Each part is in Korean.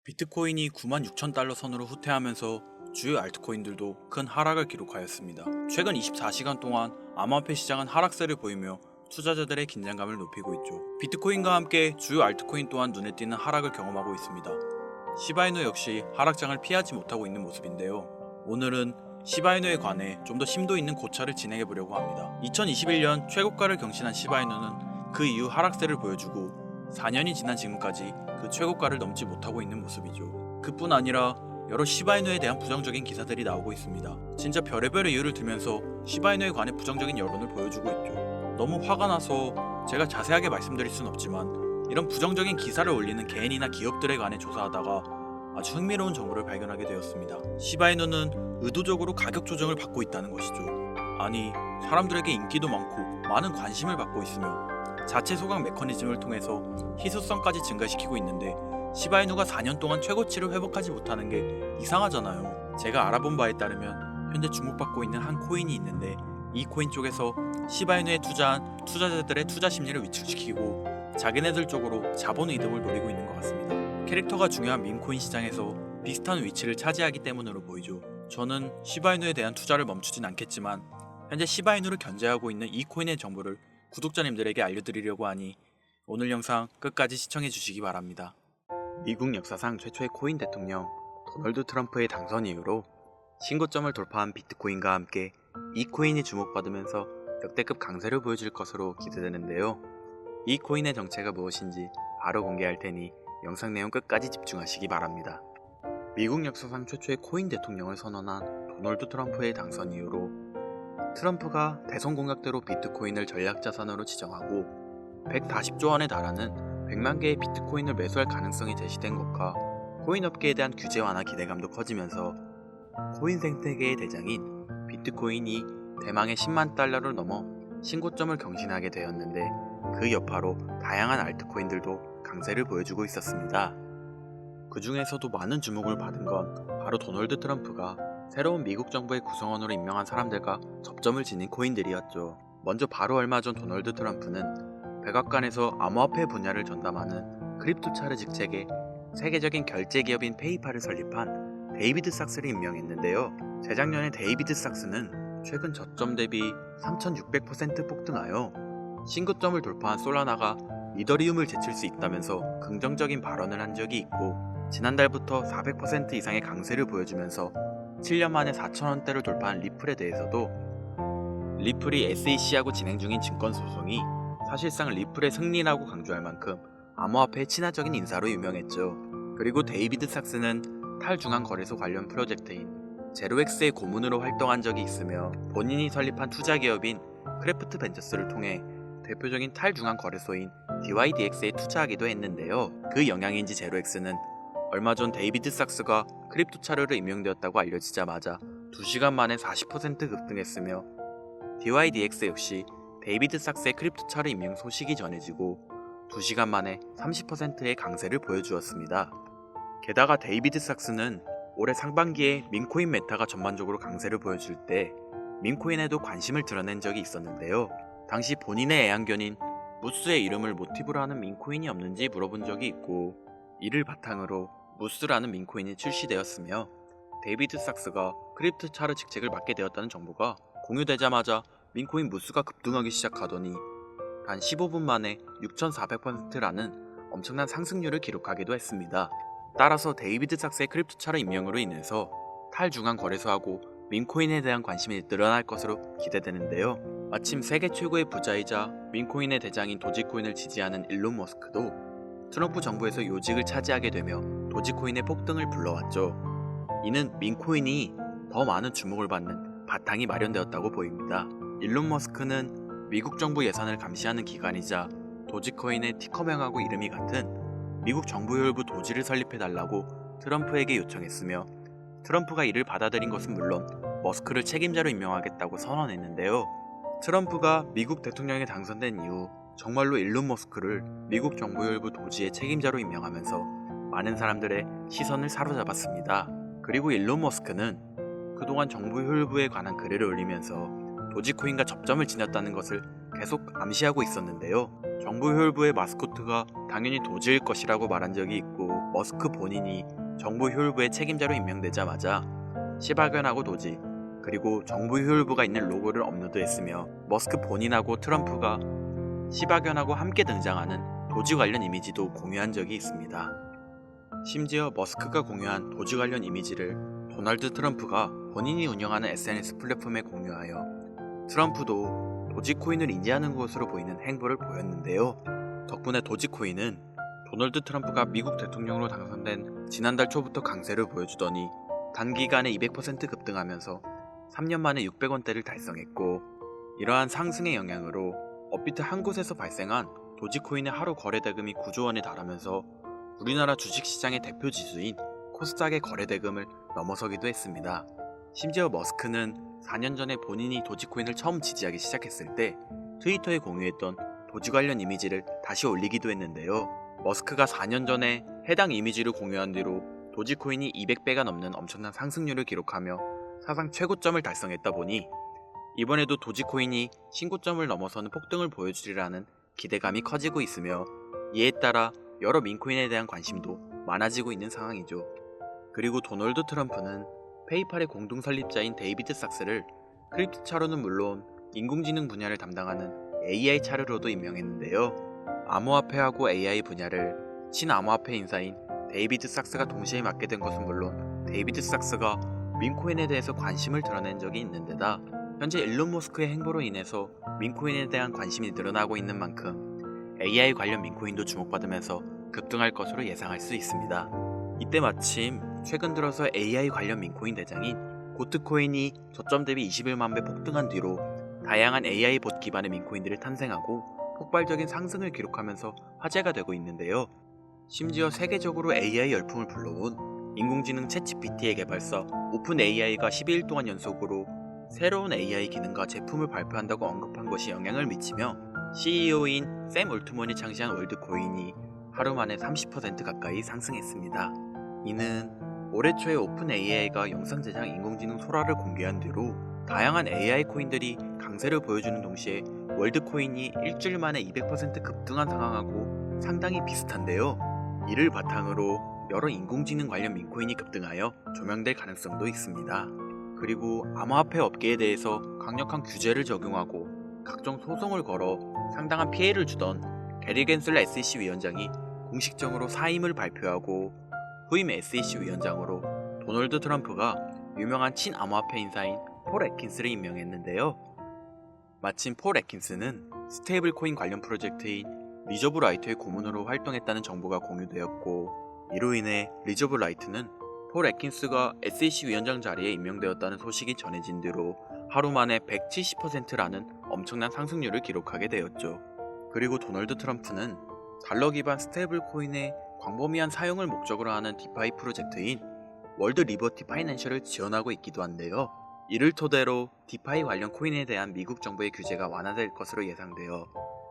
비트코인이 96,000달러 선으로 후퇴하면서 주요 알트코인들도 큰 하락을 기록하였습니다. 최근 24시간 동안 암호화폐 시장은 하락세를 보이며 투자자들의 긴장감을 높이고 있죠. 비트코인과 함께 주요 알트코인 또한 눈에 띄는 하락을 경험하고 있습니다. 시바이누 역시 하락장을 피하지 못하고 있는 모습인데요. 오늘은 시바이누에 관해 좀 더 심도 있는 고찰을 진행해 보려고 합니다. 2021년 최고가를 경신한 시바이누는 그 이후 하락세를 보여주고 4년이 지난 지금까지 그 최고가를 넘지 못하고 있는 모습이죠. 그뿐 아니라 여러 시바이누에 대한 부정적인 기사들이 나오고 있습니다. 진짜 별의별 이유를 들면서 시바이누에 관해 부정적인 여론을 보여주고 있죠. 너무 화가 나서 제가 자세하게 말씀드릴 순 없지만 이런 부정적인 기사를 올리는 개인이나 기업들에 관해 조사하다가 아주 흥미로운 정보를 발견하게 되었습니다. 시바이누는 의도적으로 가격 조정을 받고 있다는 것이죠. 아니, 사람들에게 인기도 많고 많은 관심을 받고 있으며 자체 소각 메커니즘을 통해서 희소성까지 증가시키고 있는데 시바이누가 4년 동안 최고치를 회복하지 못하는 게 이상하잖아요. 제가 알아본 바에 따르면 현재 주목받고 있는 한 코인이 있는데 이 코인 쪽에서 시바이누에 투자한 투자자들의 투자 심리를 위축시키고 자기네들 쪽으로 자본 이득을 노리고 있는 것 같습니다. 캐릭터가 중요한 밈코인 시장에서 비슷한 위치를 차지하기 때문으로 보이죠. 저는 시바이누에 대한 투자를 멈추진 않겠지만 현재 시바이누를 견제하고 있는 이 코인의 정보를 구독자님들에게 알려드리려고 하니 오늘 영상 끝까지 시청해 주시기 바랍니다. 미국 역사상 최초의 코인 대통령 도널드 트럼프의 당선 이후로 신고점을 돌파한 비트코인과 함께 이 코인이 주목받으면서 역대급 강세를 보여줄 것으로 기대되는데요. 이 코인의 정체가 무엇인지 바로 공개할 테니 영상 내용 끝까지 집중하시기 바랍니다. 미국 역사상 최초의 코인 대통령을 선언한 도널드 트럼프의 당선 이후로 트럼프가 대선 공약대로 비트코인을 전략자산으로 지정하고 140조 원에 달하는 100만 개의 비트코인을 매수할 가능성이 제시된 것과 코인 업계에 대한 규제 완화 기대감도 커지면서 코인 생태계의 대장인 비트코인이 대망의 10만 달러를 넘어 신고점을 경신하게 되었는데 그 여파로 다양한 알트코인들도 강세를 보여주고 있었습니다. 그 중에서도 많은 주목을 받은 건 바로 도널드 트럼프가 새로운 미국 정부의 구성원으로 임명한 사람들과 접점을 지닌 코인들이었죠. 먼저 바로 얼마 전 도널드 트럼프는 백악관에서 암호화폐 분야를 전담하는 크립토차르 직책에 세계적인 결제 기업인 페이팔을 설립한 데이비드 삭스를 임명했는데요. 재작년에 데이비드 삭스는 최근 저점 대비 3600% 폭등하여 신고점을 돌파한 솔라나가 이더리움을 제칠 수 있다면서 긍정적인 발언을 한 적이 있고 지난달부터 400% 이상의 강세를 보여주면서 7년 만에 4,000원대를 돌파한 리플에 대해서도 리플이 SEC하고 진행 중인 증권소송이 사실상 리플의 승리라고 강조할 만큼 암호화폐의 친화적인 인사로 유명했죠. 그리고 데이비드 삭스는 탈중앙거래소 관련 프로젝트인 제로엑스의 고문으로 활동한 적이 있으며 본인이 설립한 투자기업인 크래프트 벤처스를 통해 대표적인 탈중앙거래소인 DYDX에 투자하기도 했는데요. 그 영향인지 제로엑스는 얼마 전 데이비드 삭스가 크립토차르로 임명되었다고 알려지자마자 2시간 만에 40% 급등했으며 DYDX 역시 데이비드 삭스의 크립토차르 임명 소식이 전해지고 2시간 만에 30%의 강세를 보여주었습니다. 게다가 데이비드 삭스는 올해 상반기에 민코인 메타가 전반적으로 강세를 보여줄 때 민코인에도 관심을 드러낸 적이 있었는데요. 당시 본인의 애완견인 무스의 이름을 모티브로 하는 민코인이 없는지 물어본 적이 있고 이를 바탕으로 무스라는 민코인이 출시되었으며 데이비드 삭스가 크립토차르 직책을 맡게 되었다는 정보가 공유되자마자 민코인 무스가 급등하기 시작하더니 단 15분 만에 6400%라는 엄청난 상승률을 기록하기도 했습니다. 따라서 데이비드 삭스의 크립토차르 임명으로 인해서 탈중앙 거래소하고 민코인에 대한 관심이 늘어날 것으로 기대되는데요. 마침 세계 최고의 부자이자 민코인의 대장인 도지코인을 지지하는 일론 머스크도 트럼프 정부에서 요직을 차지하게 되며 도지코인의 폭등을 불러왔죠. 이는 민코인이 더 많은 주목을 받는 바탕이 마련되었다고 보입니다. 일론 머스크는 미국 정부 예산을 감시하는 기관이자 도지코인의 티커명하고 이름이 같은 미국 정부혈부 도지를 설립해달라고 트럼프에게 요청했으며 트럼프가 이를 받아들인 것은 물론 머스크를 책임자로 임명하겠다고 선언했는데요. 트럼프가 미국 대통령에 당선된 이후 정말로 일론 머스크를 미국 정부혈부 도지의 책임자로 임명하면서 많은 사람들의 시선을 사로잡았습니다. 그리고 일론 머스크는 그동안 정부혈부에 관한 글을 올리면서 도지코인과 접점을 지녔다는 것을 계속 암시하고 있었는데요. 정부혈부의 마스코트가 당연히 도지일 것이라고 말한 적이 있고 머스크 본인이 정부 효율부의 책임자로 임명되자마자 시바견하고 도지, 그리고 정부 효율부가 있는 로고를 업로드했으며 머스크 본인하고 트럼프가 시바견하고 함께 등장하는 도지 관련 이미지도 공유한 적이 있습니다. 심지어 머스크가 공유한 도지 관련 이미지를 도널드 트럼프가 본인이 운영하는 SNS 플랫폼에 공유하여 트럼프도 도지코인을 인지하는 것으로 보이는 행보를 보였는데요. 덕분에 도지코인은 도널드 트럼프가 미국 대통령으로 당선된 지난달 초부터 강세를 보여주더니 단기간에 200% 급등하면서 3년 만에 600원대를 달성했고, 이러한 상승의 영향으로 업비트 한 곳에서 발생한 도지코인의 하루 거래 대금이 9조 원에 달하면서 우리나라 주식시장의 대표 지수인 코스닥의 거래 대금을 넘어서기도 했습니다. 심지어 머스크는 4년 전에 본인이 도지코인을 처음 지지하기 시작했을 때 트위터에 공유했던 도지 관련 이미지를 다시 올리기도 했는데요. 머스크가 4년 전에 해당 이미지를 공유한 뒤로 도지코인이 200배가 넘는 엄청난 상승률을 기록하며 사상 최고점을 달성했다 보니 이번에도 도지코인이 신고점을 넘어서는 폭등을 보여주리라는 기대감이 커지고 있으며, 이에 따라 여러 민코인에 대한 관심도 많아지고 있는 상황이죠. 그리고 도널드 트럼프는 페이팔의 공동 설립자인 데이비드 sak스를 크립토 차로는 물론 인공지능 분야를 담당하는 AI 차르로도 임명했는데요. 암호화폐하고 AI 분야를 친암호화폐 인사인 데이비드 sak스가 동시에 맡게 된 것은 물론 데이비드 sak스가 민코인에 대해서 관심을 드러낸 적이 있는 데다 현재 일론 머스크의 행보로 인해서 민코인에 대한 관심이 늘어나고 있는 만큼 AI 관련 민코인도 주목받으면서 급등할 것으로 예상할 수 있습니다. 이때 마침 최근 들어서 AI 관련 민코인 대장인 고트코인이 저점 대비 21만 배 폭등한 뒤로 다양한 AI 봇 기반의 민코인들이 탄생하고 폭발적인 상승을 기록하면서 화제가 되고 있는데요. 심지어 세계적으로 AI 열풍을 불러온 인공지능 챗GPT의 개발사 오픈AI가 12일 동안 연속으로 새로운 AI 기능과 제품을 발표한다고 언급한 것이 영향을 미치며 CEO인 샘 올트먼이 창시한 월드코인이 하루 만에 30% 가까이 상승했습니다. 이는 올해 초에 오픈AI가 영상 제작 인공지능 소라를 공개한 뒤로 다양한 AI 코인들이 강세를 보여주는 동시에 월드코인이 일주일 만에 200% 급등한 상황하고 상당히 비슷한데요. 이를 바탕으로 여러 인공지능 관련 민코인이 급등하여 조명될 가능성도 있습니다. 그리고 암호화폐 업계에 대해서 강력한 규제를 적용하고 각종 소송을 걸어 상당한 피해를 주던 게리 겐슬러 SEC 위원장이 공식적으로 사임을 발표하고 후임 SEC 위원장으로 도널드 트럼프가 유명한 친암호화폐 인사인 폴 애킨스를 임명했는데요. 마침 폴 애킨스는 스테이블 코인 관련 프로젝트인 리저브 라이트의 고문으로 활동했다는 정보가 공유되었고, 이로 인해 리저브 라이트는 폴 애킨스가 SEC 위원장 자리에 임명되었다는 소식이 전해진 뒤로 하루 만에 170%라는 엄청난 상승률을 기록하게 되었죠. 그리고 도널드 트럼프는 달러 기반 스테이블 코인의 광범위한 사용을 목적으로 하는 디파이 프로젝트인 월드 리버티 파이낸셜을 지원하고 있기도 한데요. 이를 토대로 디파이 관련 코인에 대한 미국 정부의 규제가 완화될 것으로 예상되어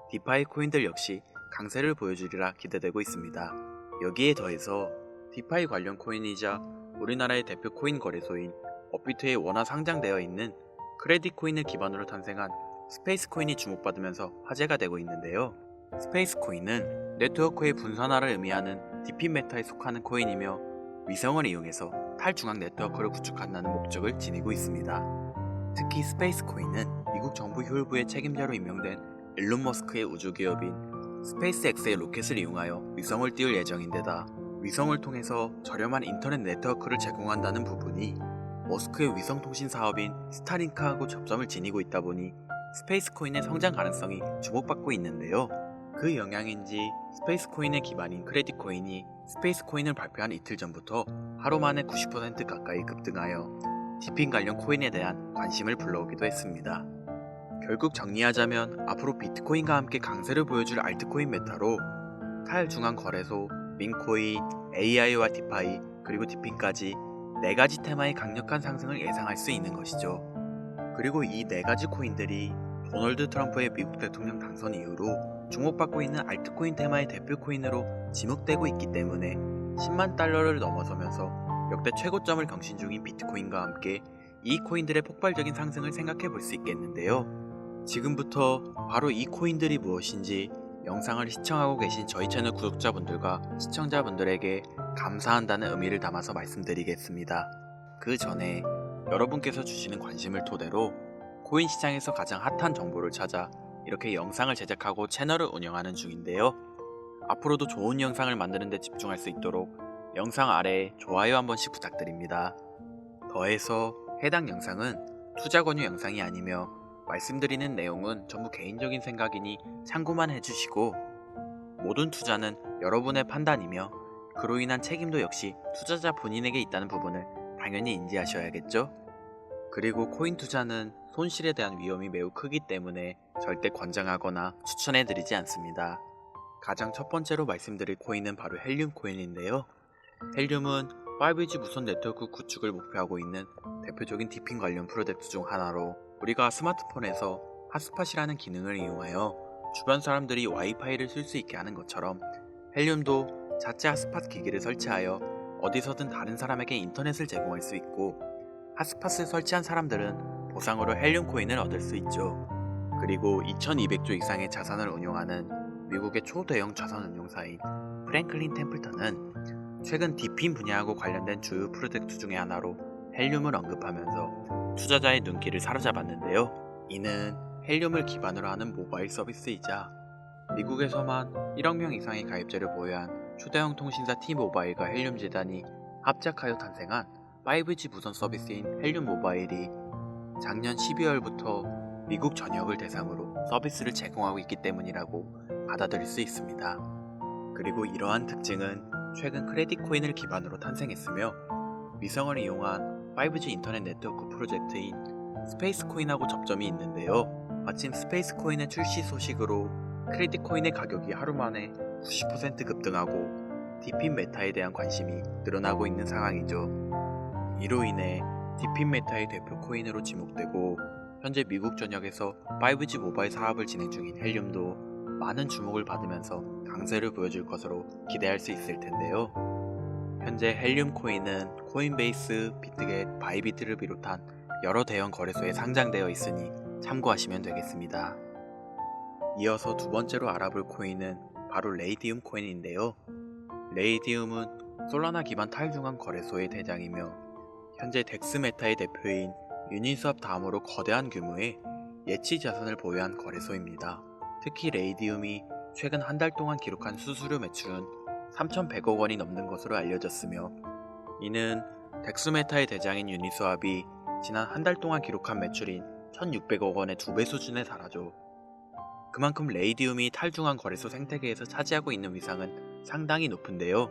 디파이 코인들 역시 강세를 보여주리라 기대되고 있습니다. 여기에 더해서 디파이 관련 코인이자 우리나라의 대표 코인 거래소인 업비트에 원화 상장되어 있는 크레딧 코인을 기반으로 탄생한 스페이스 코인이 주목받으면서 화제가 되고 있는데요. 스페이스 코인은 네트워크의 분산화를 의미하는 DP 메타에 속하는 코인이며 위성을 이용해서 탈중앙 네트워크를 구축한다는 목적을 지니고 있습니다. 특히 스페이스 코인은 미국 정부 효율부의 책임자로 임명된 일론 머스크의 우주기업인 스페이스X의 로켓을 이용하여 위성을 띄울 예정인데다 위성을 통해서 저렴한 인터넷 네트워크를 제공한다는 부분이 머스크의 위성통신 사업인 스타링크하고 접점을 지니고 있다 보니 스페이스 코인의 성장 가능성이 주목받고 있는데요. 그 영향인지 스페이스 코인의 기반인 크레딧 코인이 스페이스 코인을 발표한 이틀 전부터 하루 만에 90% 가까이 급등하여 디핑 관련 코인에 대한 관심을 불러오기도 했습니다. 결국 정리하자면 앞으로 비트코인과 함께 강세를 보여줄 알트코인 메타로 탈중앙 거래소, 민코인, AI와 디파이, 그리고 디핑까지 4가지 테마의 강력한 상승을 예상할 수 있는 것이죠. 그리고 이 4가지 코인들이 도널드 트럼프의 미국 대통령 당선 이후로 주목받고 있는 알트코인 테마의 대표 코인으로 지목되고 있기 때문에 10만 달러를 넘어서면서 역대 최고점을 경신 중인 비트코인과 함께 이 코인들의 폭발적인 상승을 생각해 볼 수 있겠는데요. 지금부터 바로 이 코인들이 무엇인지 영상을 시청하고 계신 저희 채널 구독자분들과 시청자분들에게 감사한다는 의미를 담아서 말씀드리겠습니다. 그 전에 여러분께서 주시는 관심을 토대로 코인 시장에서 가장 핫한 정보를 찾아 이렇게 영상을 제작하고 채널을 운영하는 중인데요. 앞으로도 좋은 영상을 만드는 데 집중할 수 있도록 영상 아래에 좋아요 한 번씩 부탁드립니다. 더해서 해당 영상은 투자 권유 영상이 아니며 말씀드리는 내용은 전부 개인적인 생각이니 참고만 해주시고, 모든 투자는 여러분의 판단이며 그로 인한 책임도 역시 투자자 본인에게 있다는 부분을 당연히 인지하셔야겠죠? 그리고 코인 투자는 손실에 대한 위험이 매우 크기 때문에 절대 권장하거나 추천해드리지 않습니다. 가장 첫 번째로 말씀드릴 코인은 바로 헬륨 코인인데요. 헬륨은 5G 무선 네트워크 구축을 목표하고 있는 대표적인 디핀 관련 프로젝트 중 하나로, 우리가 스마트폰에서 핫스팟이라는 기능을 이용하여 주변 사람들이 와이파이를 쓸 수 있게 하는 것처럼 헬륨도 자체 핫스팟 기기를 설치하여 어디서든 다른 사람에게 인터넷을 제공할 수 있고, 핫스팟을 설치한 사람들은 보상으로 헬륨 코인을 얻을 수 있죠. 그리고 2200조 이상의 자산을 운용하는 미국의 초대형 자산 운용사인 프랭클린 템플턴은 최근 디핀 분야하고 관련된 주요 프로젝트 중의 하나로 헬륨을 언급하면서 투자자의 눈길을 사로잡았는데요. 이는 헬륨을 기반으로 하는 모바일 서비스이자 미국에서만 1억 명 이상의 가입자를 보유한 초대형 통신사 T모바일과 헬륨 재단이 합작하여 탄생한 5G 무선 서비스인 헬륨 모바일이 작년 12월부터 미국 전역을 대상으로 서비스를 제공하고 있기 때문이라고 받아들일 수 있습니다. 그리고 이러한 특징은 최근 크레딧 코인을 기반으로 탄생했으며, 위성을 이용한 5G 인터넷 네트워크 프로젝트인 스페이스 코인하고 접점이 있는데요. 마침 스페이스 코인의 출시 소식으로 크레딧 코인의 가격이 하루 만에 90% 급등하고 디핀 메타에 대한 관심이 늘어나고 있는 상황이죠. 이로 인해 디핀 메타의 대표 코인으로 지목되고, 현재 미국 전역에서 5G 모바일 사업을 진행 중인 헬륨도 많은 주목을 받으면서 강세를 보여줄 것으로 기대할 수 있을 텐데요. 현재 헬륨 코인은 코인베이스, 비트겟, 바이비트를 비롯한 여러 대형 거래소에 상장되어 있으니 참고하시면 되겠습니다. 이어서 두 번째로 알아볼 코인은 바로 레이디움 코인인데요. 레이디움은 솔라나 기반 탈중앙 거래소의 대장이며 현재 덱스메타의 대표인 유니스왑 다음으로 거대한 규모의 예치 자산을 보유한 거래소입니다. 특히 레이디움이 최근 한 달 동안 기록한 수수료 매출은 3,100억 원이 넘는 것으로 알려졌으며, 이는 덱스메타의 대장인 유니스왑이 지난 한 달 동안 기록한 매출인 1,600억 원의 2배 수준에 달하죠. 그만큼 레이디움이 탈중앙 거래소 생태계에서 차지하고 있는 위상은 상당히 높은데요.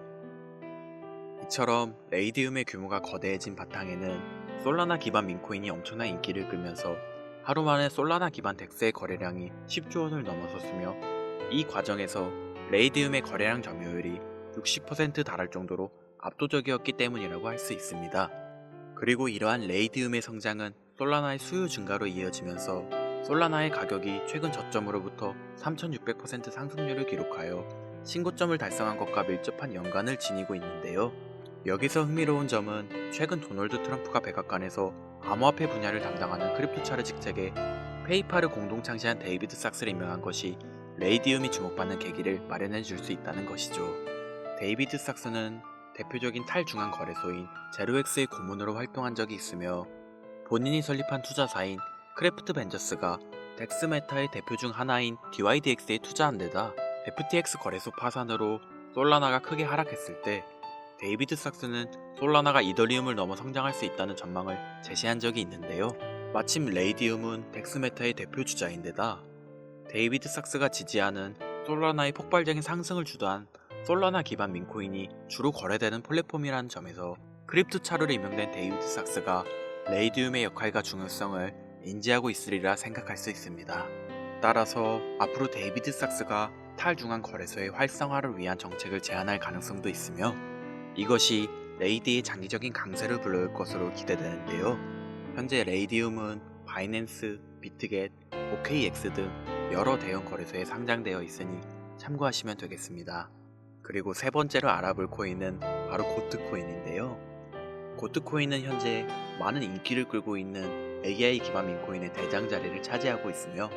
이처럼 레이디움의 규모가 거대해진 바탕에는 솔라나 기반 민코인이 엄청난 인기를 끌면서 하루 만에 솔라나 기반 덱스의 거래량이 10조 원을 넘어섰으며, 이 과정에서 레이디움의 거래량 점유율이 60% 달할 정도로 압도적이었기 때문이라고 할 수 있습니다. 그리고 이러한 레이디움의 성장은 솔라나의 수요 증가로 이어지면서 솔라나의 가격이 최근 저점으로부터 3600% 상승률을 기록하여 신고점을 달성한 것과 밀접한 연관을 지니고 있는데요. 여기서 흥미로운 점은 최근 도널드 트럼프가 백악관에서 암호화폐 분야를 담당하는 크립토 차르 직책에 페이팔을 공동 창시한 데이비드 삭스를 임명한 것이 레이디움이 주목받는 계기를 마련해 줄 수 있다는 것이죠. 데이비드 삭스는 대표적인 탈중앙 거래소인 제로엑스의 고문으로 활동한 적이 있으며, 본인이 설립한 투자사인 크래프트 벤저스가 덱스메타의 대표 중 하나인 DYDX에 투자한 데다 FTX 거래소 파산으로 솔라나가 크게 하락했을 때 데이비드 삭스는 솔라나가 이더리움을 넘어 성장할 수 있다는 전망을 제시한 적이 있는데요. 마침 레이디움은 덱스메타의 대표 주자인데다 데이비드 삭스가 지지하는 솔라나의 폭발적인 상승을 주도한 솔라나 기반 민코인이 주로 거래되는 플랫폼이라는 점에서 크립토 차르로 임명된 데이비드 삭스가 레이디움의 역할과 중요성을 인지하고 있으리라 생각할 수 있습니다. 따라서 앞으로 데이비드 삭스가 탈중앙 거래소의 활성화를 위한 정책을 제안할 가능성도 있으며, 이것이 레이디의 장기적인 강세를 불러올 것으로 기대되는데요. 현재 레이디움은 바이낸스, 비트겟, OKX 등 여러 대형 거래소에 상장되어 있으니 참고하시면 되겠습니다. 그리고 세 번째로 알아볼 코인은 바로 고트코인인데요. 고트코인은 현재 많은 인기를 끌고 있는 AI 기반 민코인의 대장 자리를 차지하고 있으며,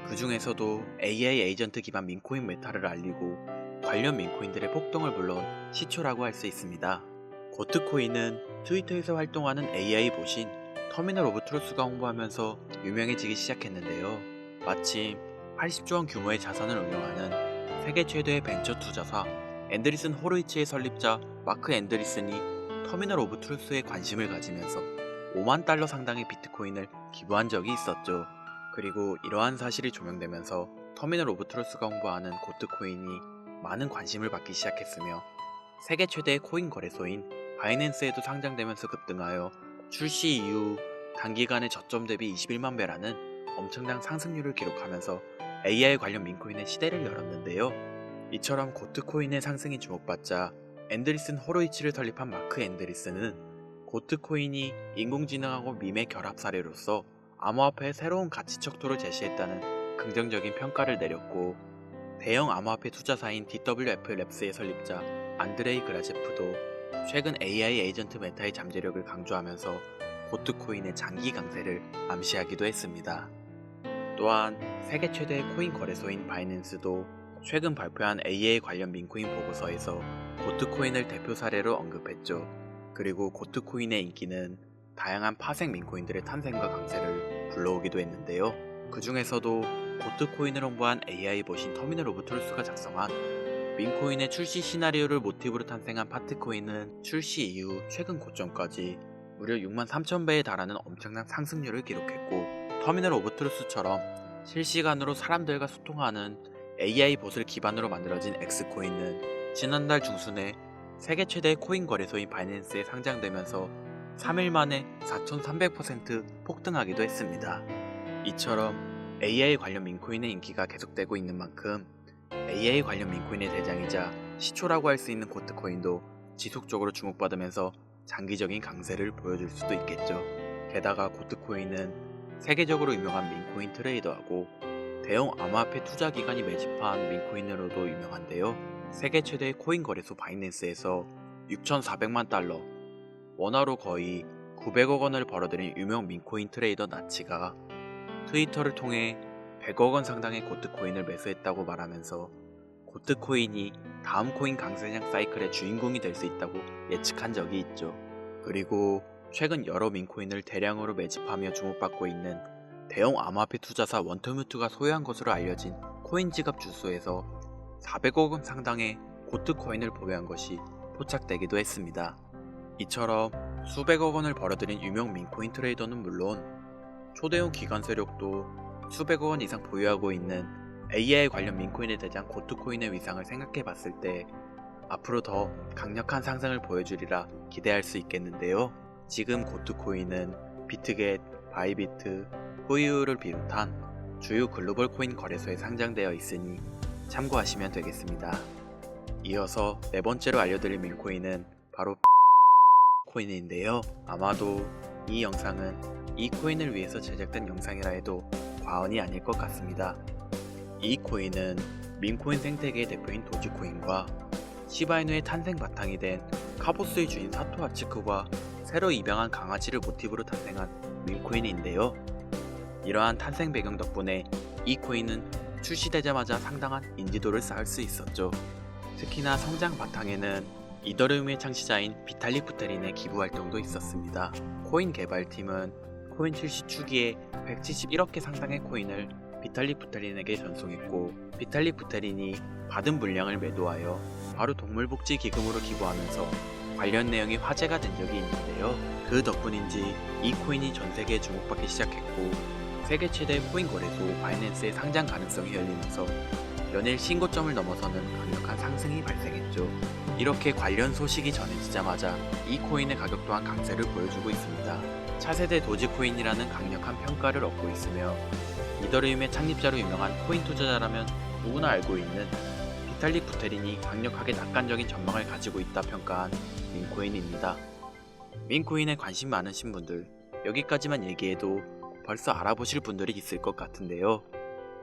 그 중에서도 AI 에이전트 기반 민코인 메타를 알리고 관련 민코인들의 폭등을 물론 시초라고 할 수 있습니다. 고트코인은 트위터에서 활동하는 AI 보신 터미널 오브 트루스가 홍보하면서 유명해지기 시작했는데요. 마침 80조 원 규모의 자산을 운영하는 세계 최대의 벤처 투자사 앤드리슨 호로이츠의 설립자 마크 앤드리슨이 터미널 오브 트루스에 관심을 가지면서 5만 달러 상당의 비트코인을 기부한 적이 있었죠. 그리고 이러한 사실이 조명되면서 터미널 오브 트루스가 홍보하는 고트코인이 많은 관심을 받기 시작했으며 세계 최대의 코인 거래소인 바이낸스에도 상장되면서 급등하여 출시 이후 단기간에 저점 대비 21만 배라는 엄청난 상승률을 기록하면서 AI 관련 민코인의 시대를 열었는데요. 이처럼 고트코인의 상승이 주목받자 앤드리슨 호로이치를 설립한 마크 앤드리슨은 고트코인이 인공지능하고 밈의 결합 사례로서 암호화폐의 새로운 가치 척도를 제시했다는 긍정적인 평가를 내렸고, 대형 암호화폐 투자사인 DWF 랩스의 설립자 안드레이 그라제프도 최근 AI 에이전트 메타의 잠재력을 강조하면서 고트코인의 장기 강세를 암시하기도 했습니다. 또한 세계 최대의 코인 거래소인 바이낸스도 최근 발표한 AI 관련 민코인 보고서에서 고트코인을 대표 사례로 언급했죠. 그리고 고트코인의 인기는 다양한 파생 민코인들의 탄생과 강세를 불러오기도 했는데요. 그 중에서도 고트코인을 홍보한 AI 보신 터미널 오브 트루스가 작성한 민코인의 출시 시나리오를 모티브로 탄생한 파트코인은 출시 이후 최근 고점까지 무려 63,000배에 달하는 엄청난 상승률을 기록했고, 터미널 오브 트루스처럼 실시간으로 사람들과 소통하는 AI 봇을 기반으로 만들어진 X코인은 지난달 중순에 세계 최대의 코인 거래소인 바이낸스에 상장되면서 3일 만에 4,300% 폭등하기도 했습니다. 이처럼 AI 관련 민코인의 인기가 계속되고 있는 만큼 AI 관련 민코인의 대장이자 시초라고 할 수 있는 고트코인도 지속적으로 주목받으면서 장기적인 강세를 보여줄 수도 있겠죠. 게다가 고트코인은 세계적으로 유명한 민코인 트레이더하고 대형 암호화폐 투자 기관이 매집한 민코인으로도 유명한데요. 세계 최대의 코인 거래소 바이낸스에서 6,400만 달러, 원화로 거의 900억 원을 벌어들인 유명 민코인 트레이더 나치가 트위터를 통해 100억 원 상당의 고트코인을 매수했다고 말하면서 고트코인이 다음 코인 강세장 사이클의 주인공이 될 수 있다고 예측한 적이 있죠. 그리고 최근 여러 민코인을 대량으로 매집하며 주목받고 있는 대형 암호화폐 투자사 원터뮤트가 소유한 것으로 알려진 코인 지갑 주소에서 400억 원 상당의 고트코인을 보유한 것이 포착되기도 했습니다. 이처럼 수백억 원을 벌어들인 유명 민코인 트레이더는 물론 초대형 기관 세력도 수백억 원 이상 보유하고 있는 AI 관련 민코인의 대장 고트코인의 위상을 생각해 봤을 때 앞으로 더 강력한 상승을 보여주리라 기대할 수 있겠는데요. 지금 고트코인은 비트겟, 바이비트, 호이우를 비롯한 주요 글로벌 코인 거래소에 상장되어 있으니 참고하시면 되겠습니다. 이어서 네 번째로 알려드릴 민코인은 바로 코인인데요. 아마도 이 영상은 이 코인을 위해서 제작된 영상이라 해도 과언이 아닐 것 같습니다. 이 코인은 민코인 생태계의 대표인 도지코인과 시바이누의 탄생 바탕이 된 카보스의 주인 사토 아츠크가 새로 입양한 강아지를 모티브로 탄생한 민코인인데요. 이러한 탄생 배경 덕분에 이 코인은 출시되자마자 상당한 인지도를 쌓을 수 있었죠. 특히나 성장 바탕에는 이더리움의 창시자인 비탈릭 부테린의 기부 활동도 있었습니다. 코인 개발팀은 코인 출시 초기에 171억 개 상당의 코인을 비탈릭 부테린에게 전송했고, 비탈릭 부테린이 받은 물량을 매도하여 바로 동물복지 기금으로 기부하면서 관련 내용이 화제가 된 적이 있는데요. 그 덕분인지 이 코인이 전 세계에 주목받기 시작했고, 세계 최대 코인 거래소 바이낸스의 상장 가능성이 열리면서 연일 신고점을 넘어서는 강력한 상승이 발생했죠. 이렇게 관련 소식이 전해지자마자 이 코인의 가격 또한 강세를 보여주고 있습니다. 차세대 도지코인이라는 강력한 평가를 얻고 있으며 이더리움의 창립자로 유명한 코인 투자자라면 누구나 알고 있는 비탈릭 부테린이 강력하게 낙관적인 전망을 가지고 있다 평가한 민코인입니다. 민코인에 관심 많으신 분들, 여기까지만 얘기해도 벌써 알아보실 분들이 있을 것 같은데요.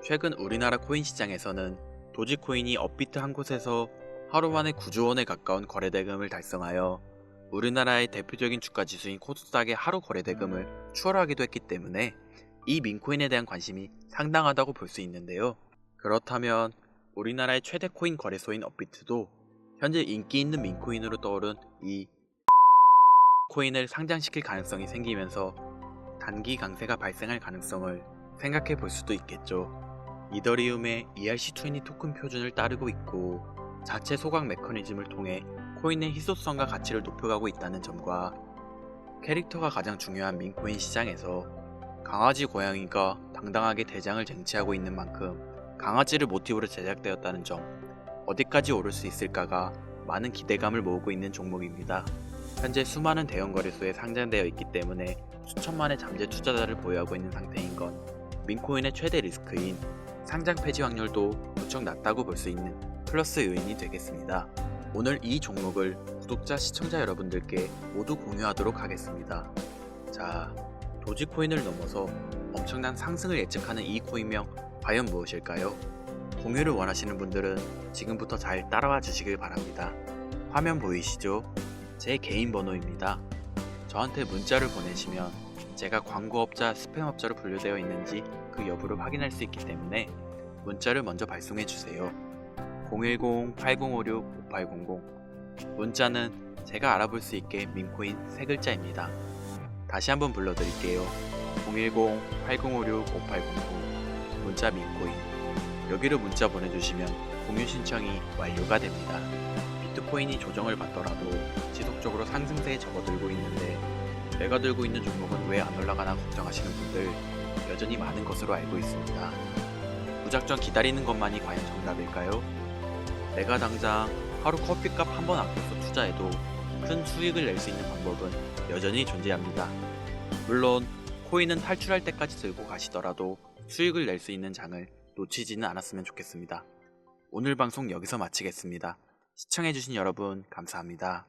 최근 우리나라 코인 시장에서는 도지코인이 업비트 한 곳에서 하루 만에 9조 원에 가까운 거래대금을 달성하여 우리나라의 대표적인 주가 지수인 코스닥의 하루 거래대금을 추월하기도 했기 때문에 이 민코인에 대한 관심이 상당하다고 볼 수 있는데요. 그렇다면 우리나라의 최대 코인 거래소인 업비트도 현재 인기 있는 민코인으로 떠오른 이 코인을 상장시킬 가능성이 생기면서 단기 강세가 발생할 가능성을 생각해 볼 수도 있겠죠. 이더리움의 ERC20 토큰 표준을 따르고 있고 자체 소각 메커니즘을 통해 코인의 희소성과 가치를 높여가고 있다는 점과 캐릭터가 가장 중요한 민코인 시장에서 강아지 고양이가 당당하게 대장을 쟁취하고 있는 만큼 강아지를 모티브로 제작되었다는 점, 어디까지 오를 수 있을까가 많은 기대감을 모으고 있는 종목입니다. 현재 수많은 대형 거래소에 상장되어 있기 때문에 수천만의 잠재 투자자를 보유하고 있는 상태인 건 민코인의 최대 리스크인 상장 폐지 확률도 무척 낮다고 볼 수 있는 플러스 요인이 되겠습니다. 오늘 이 종목을 구독자, 시청자 여러분들께 모두 공유하도록 하겠습니다. 자, 도지코인을 넘어서 엄청난 상승을 예측하는 이 코인명 과연 무엇일까요? 공유를 원하시는 분들은 지금부터 잘 따라와 주시길 바랍니다. 화면 보이시죠? 제 개인 번호입니다. 저한테 문자를 보내시면 제가 광고업자, 스팸업자로 분류되어 있는지 그 여부를 확인할 수 있기 때문에 문자를 먼저 발송해 주세요. 010-8056-5800 문자는 제가 알아볼 수 있게 민코인 3글자입니다. 다시 한번 불러드릴게요. 010-8056-5800 문자 민코인. 여기로 문자 보내주시면 공유 신청이 완료가 됩니다. 비트코인이 조정을 받더라도 지속적으로 상승세에 접어들고 있는데 내가 들고 있는 종목은 왜 안 올라가나 걱정하시는 분들 여전히 많은 것으로 알고 있습니다. 무작정 기다리는 것만이 과연 정답일까요? 내가 당장 하루 커피값 한 번 아껴서 투자해도 큰 수익을 낼 수 있는 방법은 여전히 존재합니다. 물론 코인은 탈출할 때까지 들고 가시더라도 수익을 낼 수 있는 장을 놓치지는 않았으면 좋겠습니다. 오늘 방송 여기서 마치겠습니다. 시청해주신 여러분 감사합니다.